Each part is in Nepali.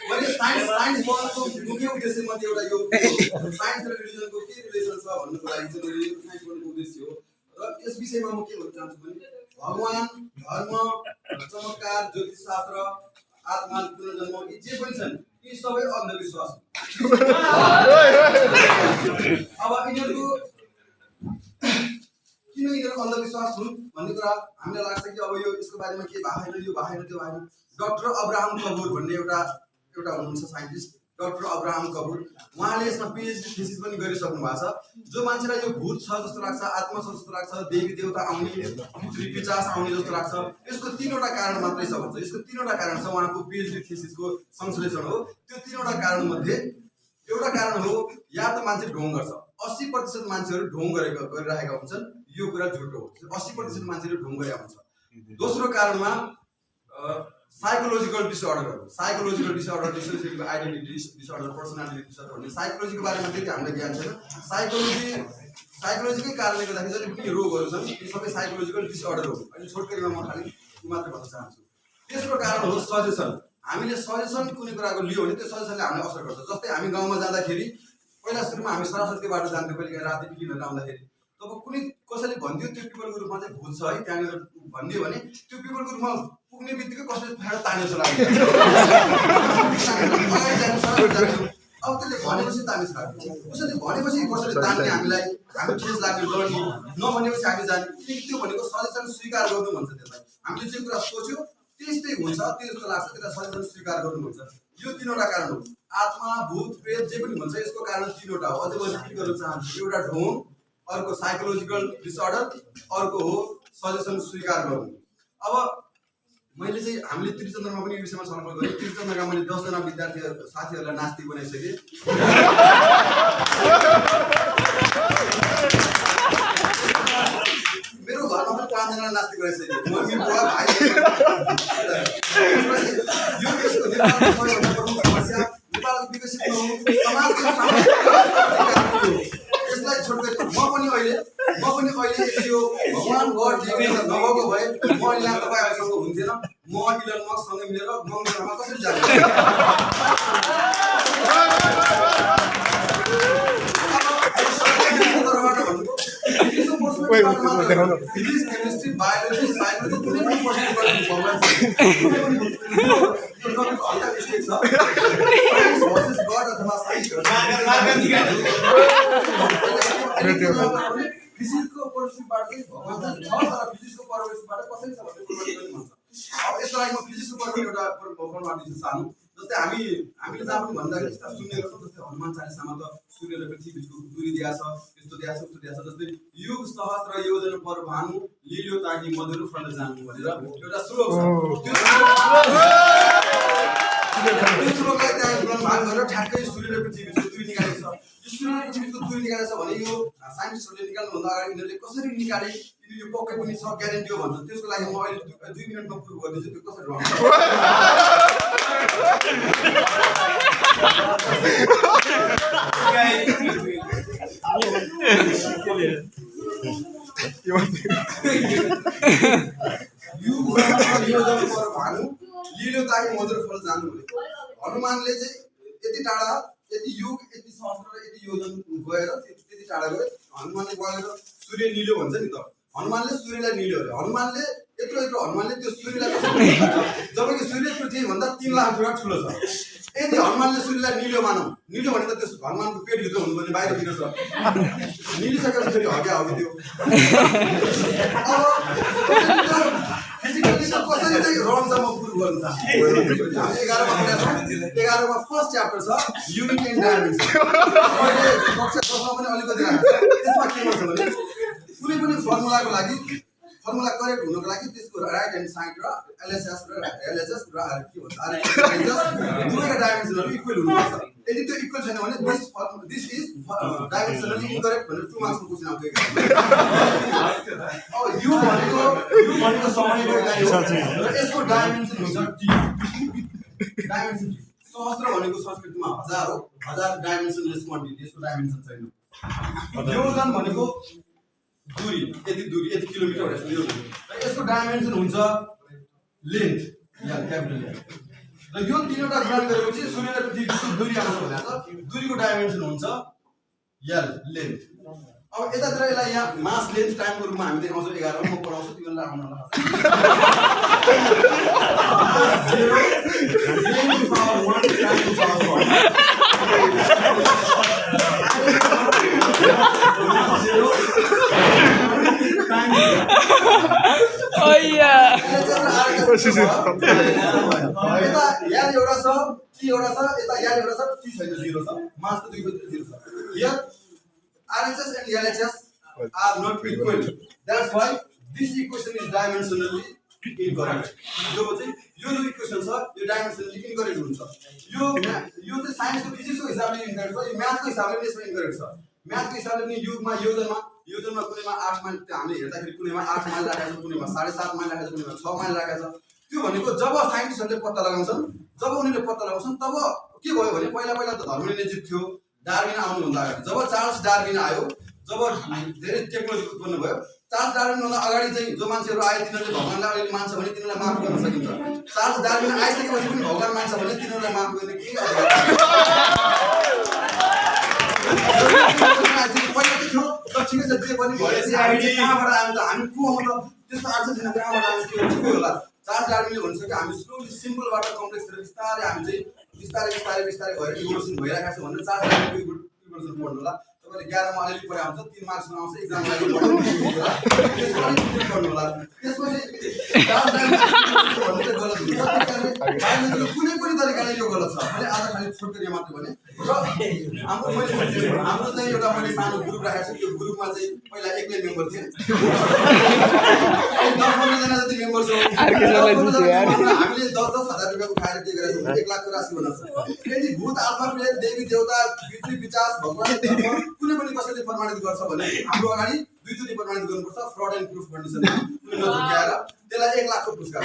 मैले साइन्स पढ्नुको मुख्य उद्देश्य मध्ये एउटा यो साइन्स र रिलिजनको के रिलेसन छ भन्नुको लागि चाहिँ मैले यो साइन्स पढ्नुको उद्देश्य हो र यस विषयमा म के भन्न चाहन्छु भने भगवान धर्म चमत्कार ज्योतिषशास्त्र आत्मा पुनर्जन्म यी जे पनि छन् यी सबै अन्धविश्वास अब यिनीहरूको किन यिनीहरू अन्धविश्वास हुन् भन्ने कुरा हामीलाई लाग्छ कि अब यो यसको बारेमा के भएन यो भएन त्यो भएन डाक्टर अब्राहम कपुर भन्ने एउटा हुनुहुन्छ साइन्टिस्ट डाक्टर अब्राहम कपुर उहाँले यसमा पिएचडी थीसिस पनि गरिसक्नु भएको छ जो मान्छेलाई यो भूत छ जस्तो लाग्छ आत्मा छ जस्तो लाग्छ देवी देवता आउने पिचास आउने जस्तो लाग्छ यसको तीनवटा कारण मात्रै छ भन्छ यसको तीनवटा कारण छ उहाँको पिएचडी थीसिसको संश्लेषण हो त्यो तीनवटा कारण मध्ये एउटा कारण हो या त मान्छे ढोङ गर्छ 80% मान्छेहरू ढोङ गरिरहेका हुन्छन् यो कुरा झुटो हो 80% मान्छेले ढोङ गरेका हुन्छ दोस्रो कारणमा psychological disorder dissociative identity disorder personality disorder भन्ने साइकोलोजीको बारेमा त्यति हामीलाई ज्ञान छैन साइकोलोजीकै कारणले गर्दाखेरि जति पनि रोगहरू छन् ती सबै साइकोलोजिकल डिसअर्डर हो अनि छोटकरीमा म खालि मात्र भन्न चाहन्छु तेस्रो कारण हो सजेसन हामीले सजेसन कुनै कुराको लियो भने त्यो सजेसनले हामीलाई असर गर्छ जस्तै हामी गाउँमा जाँदाखेरि पहिला सुरुमा हामी सरस्वती बाटो जान्थ्यौँ कहिले राति बिगिन आउँदाखेरि तब कुनै कसैले भन्थ्यो त्यो पिपलको रुखमा चाहिँ भूत छ है त्यहाँनिर भनिदियो भने त्यो पिपलको रुखमा पुग्ने बित्तिकै कसैले फाँड तान्यो जस्तो लाग्यो अब त्यसले भनेपछि तानिस लाग्यो उसले भनेपछि कसैले तान्ने हामीलाई हामी ठेस लाग्ने डर्ने नभनेपछि हामी जाने किनकि त्यो भनेको सजेसन स्वीकार गर्नु भन्छ त्यसलाई हामीले जे कुरा सोच्यो त्यस्तै हुन्छ त्यस्तो लाग्छ त्यसलाई सजेसन स्वीकार गर्नु भन्छ यो तीनवटा कारण हो आत्मा भूत प्रेत जे पनि भन्छ यसको कारण तीनवटा हो अझै म रिपिट गर्न चाहन्छु एउटा ढोङ अर्को साइकोलोजिकल डिसअर्डर अर्को हो सजेसन स्वीकार गर्नु अब मैले चाहिँ हामीले त्रिचन्द्रमा पनि यो विषयमा छलफल गरेँ त्रिचन्द्रका मैले 10 जना विद्यार्थी साथीहरूलाई नास्तिक बनाइसकेँ मेरो घरमा पनि 5 जना नास्तिक बनाइसकेँ मम्मी बुवा भाइ यो देशको नेपालको सबैभन्दा प्रमुख समस्या नेपालको विकसित नहुनु समाजको यसलाई छोड्दै म पनि अहिले यो भगवान गड नभएको भए म यहाँ तपाईँहरूसँग हुन्थेन म इलन मस्कसँग मिलेर मङ्गलमा कसरी जाने फिजिक्स केमिस्ट्री बायोलोजी साइकोलोजी कुनै पनि फिजिक्सको पर्सपेक्टिभबाट चाहिँ भगवान छ तर फिजिक्सको पर्सपेक्टिभबाट कसरी छ भन्ने कुरा पनि भन्छ अब यसको लागि म फिजिक्सको पर्सपेक्टिभ एउटा प्रमाण दिन्छु सानो जस्तै हामीले जहाँ पनि भन्दाखेरि यस्ता सुन्ने गर्छौँ जस्तै हनुमान चालिसामा त सूर्य र पृथ्वी बिचको दूरी दिया छ यस्तो दिया छ उस्तो दिया छ जस्तै युग सहस्त्र योजन पर भानु लील्यो ताकि मधुर फल जानु भनेर एउटा श्लोक छ त्यो श्लोकलाई त्यहाँ भाग गरेर ठ्याक्कै सूर्य र पृथ्वी बिचको दूरी निकालेको छ यो सूर्य र पृथ्वी बिचको दूरी निकालेको छ भने यो साइन्टिस्टहरूले निकाल्नुभन्दा अगाडि यिनीहरूले कसरी निकाले यो पक्कै पनि छ ग्यारेन्टी हो भन्छ त्यसको लागि म अहिले 2 मिनेटमा प्रुभ गर्दैछु त्यो कसरी रङ हनुमानले चाहिँ यति टाढा यति युग यति सहस्र यति योजन गएर त्यति टाढा गयो हनुमानले गएर सूर्य निल्यो भन्छ नि त हनुमानले सूर्यलाई निल्यो अरे हनुमानले यत्रो हनुमानले त्यो सूर्यलाई जबकि सूर्य पृथ्वी भन्दा 3 लाख गुणा ठुलो छ यदि हनुमानले सूर्यलाई निल्यो मानौ निल्यो भने त त्यस हनुमानको पेटभित्र हुनुपर्ने बाहिरतिर छ निलिसकेपछि फेरि हग्या हग्यो त्यो अब फिजिकली कसरी चाहिँ रङसम्म प्रुभ गर्नु छ हामी 11 मा फर्स्ट च्याप्टर छ युनिट एन्ड डाइमेन्सन मैले कक्षा 10 मा पनि अलिकति राखेको त्यसमा के भन्छ भने कुनै पनि फर्मुलाको लागि फर्मुला करेक्ट हुनको लागि त्यसको राइट ह्यान्ड साइड र एलएचएस र के भन्छ दुवैका डाइमेन्सनहरु इक्वल हुनुपर्छ यदि त्यो इक्वल छैन भने दिस इज डाइमेन्सनली इनकरेक्ट भनेर 2 मार्क्सको क्वेशन आउँछ अब यु भनेको समयको इकाइ हो र यसको डाइमेन्सन हुन्छ टी डाइमेन्सन सहस्त्र भनेको संस्कृतमा 1000 हो 1000 डाइमेन्सनलेस क्वान्टिटी यसको डाइमेन्सन छैन योजन भनेको दूरी यति किलोमिटर यसको डाइमेन्सन हुन्छ लेन्थ या क्यापिटल र यो तीनवटा ग्रहण गरेपछि सूर्य र पृथ्वी बिचको दूरी आउँछ भनेर दूरीको डाइमेन्सन हुन्छ L लेन्थ अब यतातिर यसलाई यहाँ मास लेन्थ टाइमको रूपमा हामी देखाउँछौँ 11 मा म पढाउँछु तिमीलाई आउन होला 0 10 to the power 1 10 to the power 1 Oh yeah. यहाँ एउटा छ टी एउटा छ यता यहाँ एउटा छ टी छैन 0 छ मासको दुई बजे 0 छ here RHS and LHS are not equal that's why this equation is dimensionally incorrect जो चाहिँ यो जो इक्वेसन छ यो डाइमेन्सनली इन्करेक्ट हुन्छ यो चाहिँ साइन्सको फिजिक्सको हिसाबले इन्करेक्ट छ यो म्याथको हिसाबले पनि यसमा इन्करेक्ट छ म्याथको हिसाबले पनि युगमा योजनमा कुनैमा 8 माइल हामीले हेर्दाखेरि कुनैमा 8 माइल राखेको छ कुनैमा 7.5 माइल राखेको छ कुनैमा 6 माइल राखेको छ त्यो भनेको जब साइन्टिस्टहरुले पत्ता लगाउँछन् जब उनीहरुले पत्ता लगाउँछन् तब के भयो भने पहिला त धर्मले जित्थ्यो डार्विन आउनु भन्दा अगाडि जब चार्ल्स डार्विन आयो जब धेरै टेक्नोलोजी उत्पन्न भयो चार्ल्स डार्विन भन्दा अगाडि चाहिँ जो मान्छेहरु आए तिनीहरुले भगवानलाई अहिले मान्छ भने तिनीहरुलाई माफ गर्न सकिन्छ चार्ल्स डार्विन आइसकेपछि पनि भगवान मान्छ भने तिनीहरुलाई माफ गर्ने के अधिकार ठिकै छ जे पनि भयो हामी कहाँबाट आयो त हामी को हो त त्यसको अर्थ छैन कहाँबाट आयो के होला चार्ल्स डार्विनले भनिसक्यो हामी स्लोली सिम्पलबाट कम्प्लेक्सतिर बिस्तारै हामी चाहिँ बिस्तारै भएर इभोल्युसन भइरहेको छ भनेर चार्ल्स डार्विनको इभोल्युसन पढ्नु होला तपाईले 11 मा अलिअलि पढाइ हुन्छ 3 मार्क्समा आउँछ एक्जाम लागि पढ्नु होला त्यसपछि पढ्नु होला त्यसपछि चार्ल्स डार्विन भन्ने चाहिँ गलत हुन्छ त्यसैले कुनै पनि तरिकाले यो गलत छ मैले आज खाली छोटकरी मात्र भने र हाम्रो चाहिँ एउटा मैले सानो ग्रुप राखेको छु त्यो ग्रुपमा चाहिँ पहिला एक्लै मेम्बर थिए 10-15 जना जति मेम्बर छौं हामीले 10,000 रुपैयाँको खाएर के गरेको 1 लाखको राशि बनाउँछ यदि भूत आत्मा प्रेत देवी देवता पितृ पिचास भगवान कुनै पनि कसैले प्रमाणित गर्छ भने हाम्रो अगाडि दुई चोटी प्रमाणित गर्नुपर्छ फ्रड एन्ड प्रुफ कन्डिसनमा कुनै नझुक्याएर त्यसलाई 1 लाखको पुरस्कार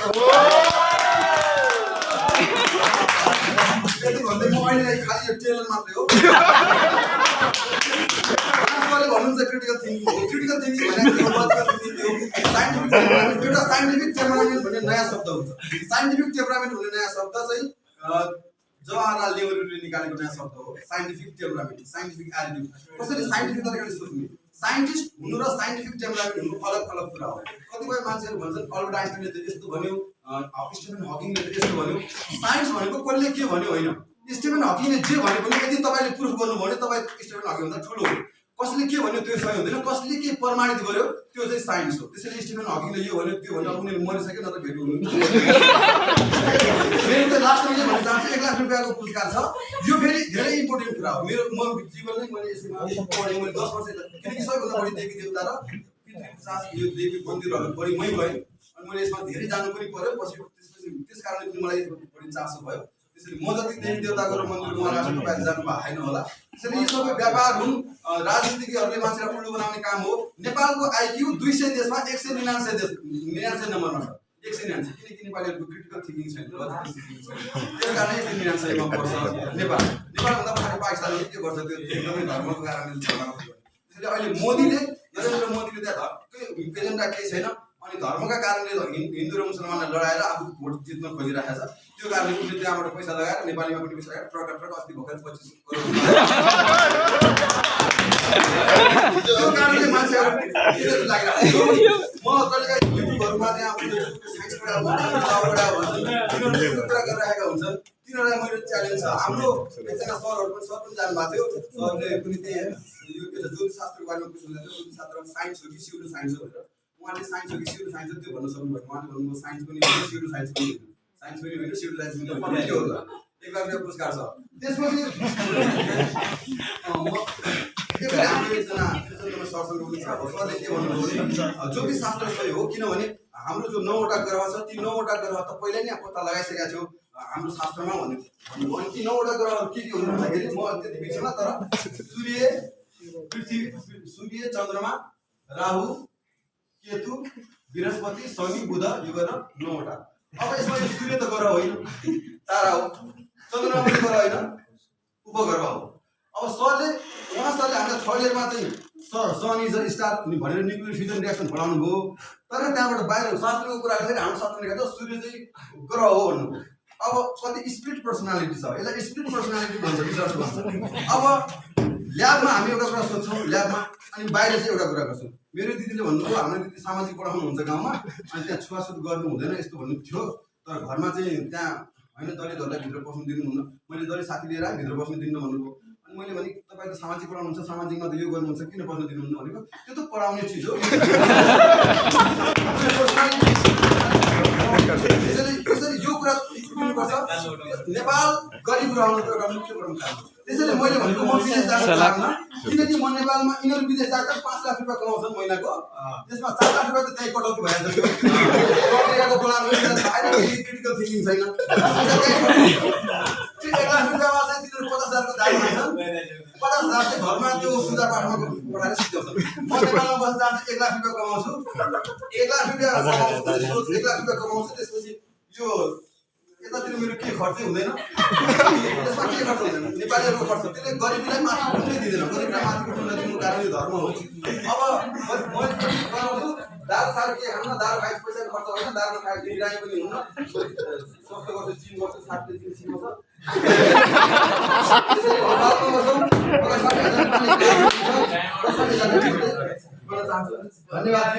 त्यति भन्दै म अहिले खाली यो टेलर मात्रै हो कसले भन्नुहुन्छ क्रिटिकल थिंकिङ भनेको लजिकल थिंकिङ हो एउटा साइन्टिफिक टेम्परामेन्ट भन्ने नयाँ शब्द हुन्छ साइन्टिफिक टेम्परामेन्ट भन्ने नयाँ शब्द चाहिँ जवाहरलाल नेहरुले निकालेको नयाँ शब्द हो साइन्टिफिक टेम्परामेन्ट साइन्टिफिक एटिट्युड कसैले साइन्टिफिक तरिकाले सोच्ने साइन्टिस्ट हुनु र साइन्टिफिक टेम्परामेन्ट हुनु अलग कुरा हो कतिपय मान्छेहरु भन्छन् अल्बर्ट आइन्स्टाइनले त यस्तो भन्यो स्टिफन हकिङले त यस्तो भन्यो साइन्स भनेको कसले के भन्यो होइन स्टिफन हकिङले जे भने पनि यदि तपाईले प्रुफ गर्नुभयो भने तपाई स्टिफन हकिङ भन्दा ठुलो हो कसले के भन्यो त्यो सही हुँदैन कसले के प्रमाणित गर्यो त्यो चाहिँ साइन्स हो त्यसैले स्टिफन हकिङले यो भन्यो त्यो भन्यो उनीहरु मरिसक्यो न त भेट हुनु मेरो चाहिँ लास्टमा के भन्न चाहन्छु 1 लाख रुपैयाँको पुरस्कार छ यो फेरि धेरै इम्पोर्टेन्ट कुरा हो मेरो म जीवनमै मैले यसमा पढे मैले 10 वर्ष किनकि सबैभन्दा बढी देवी देवता र पितृ यो देवी मन्दिरहरु बढी मै भए अनि मैले यसमा धेरै जानु पनि पर्यो पछि त्यसकारणले पनि मलाई बढी चासो भयो त्यसैले म जति देवी देवताको र मन्दिरमा उहाँलाई तपाईहरु जानु भएको छैन होला त्यसैले यो सबै व्यापार हुन् राजनीतिज्ञहरूले मान्छेलाई उल्लु बनाउने काम हो नेपालको आईक्यू 200 देशमा 199 नम्बरमा छ 199 किनकि नेपालीहरुको क्रिटिकल थिंकिङ छैन लजिकल थिंकिङ छैन त्यसकारणले 199 मा पर्छ नेपाल भन्दा पछाडि पाकिस्तानले के गर्छ त्यो एकदमै धर्मको कारणले झगडा गर्छ त्यसैले अहिले मोदीले नरेन्द्र मोदीले त्यहाँ धर्मकै एजेन्डा केही छैन अनि धर्मका कारणले हिन्दू र मुसलमानलाई लडाएर आफू भोट जित्न खोजिरहेको छ त्यो कारणले उनले त्यहाँबाट पैसा लगाएर नेपालीमा पनि पैसा लगाएर ट्रक अस्ति भर्खर 25 करोड त्यो कारणले मान्छेहरु के लागिरहेको म कहिलेकाहीँ युट्युबहरुमा त्यहाँ साइन्स तिनीहरुले कुरा गरिरहेका हुन्छन् तिनीहरुलाई मेरो च्यालेन्ज छ हाम्रो एकजना सरहरु पनि जानु भएको थियो सरले पनि त्यही यो के ज्योतिष शास्त्रको बारेमा क्वेशन गर्दै ज्योतिष शास्त्र साइन्स हो कि स्युडो साइन्स हो भनेर उहाँले साइन्स हो कि स्युडो साइन्स हो त्यो भन्न सक्नु भयो उहाँले भन्नुभयो साइन्स पनि हो स्युडो साइन्स पनि होइन साइन्स पनि होइन स्युडो साइन्स पनि होइन के हो त 1 लाख रुपैयाँ पुरस्कार छ त्यसपछि हाम्रो एकजना सरसँग पनि छ सरले के भन्नुभयो भने ज्योतिष शास्त्र सही हो किनभने हाम्रो जो 9 वटा ग्रह छ ती 9 वटा ग्रह त पहिला नै पत्ता लगाइसकेका छौं हाम्रो शास्त्रमा भन्नु अनि ती 9 वटा ग्रहहरु के हुन् भन्दाखेरि म त्यति बिर्सेन तर सूर्य पृथ्वी सूर्य चन्द्रमा राहु केतु बृहस्पति शनि बुध यो गरेर 9 वटा अब यसमा यो सूर्य त ग्रह होइन तारा हो चन्द्रमा पनि ग्रह होइन उपग्रह हो अब सरले हामीलाई थर्ड इयरमा चाहिँ सन इज अ स्टार भनेर न्युक्लियर फ्युजन रिएक्सन पढाउनु भयो तर त्यहाँबाट बाहिर शास्त्रको कुरा गर्दाखेरि हाम्रो शास्त्रले गर्दा सूर्य चाहिँ ग्रह हो भन्नुभयो अब कति स्प्लिट पर्सनालिटी छ, यसलाई स्प्लिट पर्सनालिटी भन्छ, रिसर्च भन्छ। अब ल्याबमा हामी एउटा कुरा सोध्छौँ ल्याबमा, अनि बाहिर चाहिँ एउटा कुरा गर्छौँ। मेरो दिदीले भन्नुभयो हाम्रो दिदी सामाजिक पढाउनुहुन्छ गाउँमा, अनि त्यहाँ छुवाछुत गर्नु हुँदैन यस्तो भन्नु थियो, तर घरमा चाहिँ त्यहाँ होइन दलितहरूलाई भित्र पस्नु दिनुहुन्न। मैले दलित साथी लिएर भित्र बस्नु दिनु भन्नुभयो। अनि मैले भने तपाईँ त सामाजिक पढाउनुहुन्छ, सामाजिकमा त यो गर्नुहुन्छ, किन पस्नु दिनुहुन्न भनेको, त्यो त पढाउने चिज हो। त्यसैले यो कुरा बुझ्नुपर्छ, नेपाल गरिब रहनुको एउटा मुख्य प्रमुख कारण। त्यसैले मैले भनेको म विदेश जान चाहन्न, किनकि म नेपालमा यिनीहरू विदेश जाँदा 5 लाख रुपियाँ कमाउँछन् महिनाको, त्यसमा 4 लाख रुपियाँ त त्यहीँ कटौती भइहाल्छ। त्यो बोलाउनु क्रिटिकल थिङ्किङ छैन। त्यो 1 लाख रुपियाँमा चाहिँ तिनीहरू 50,000को दाम खान्छन्, 50,000 चाहिँ घरमा त्यो पूजापाठमा पठाएर सिद्ध्याउँछन्। म नेपालमा बस्दा 1 लाख रुपियाँ कमाउँछु, 1 लाख रुपियाँ कमाउँछु, त्यसपछि यो यतातिर मेरो के खर्चै हुँदैन, त्यसमा के खर्च हुँदैन, नेपालीहरूको खर्च। त्यसले गरिबीलाई माथि उठ्नै दिँदैन, गरिबीलाई माथि उठ्न नदिनुको कारण यो धर्म हो। अब मैले बनाउँछु दारू सारू के खान्न, दारू खाइ पैसाको खर्च होइन, दारू खाइ बिरामी पनि हुन्न, स्वास्थ्य गर्छु, जिम गर्छु, साथीले जिम सिकाउँछ। धन्यवाद।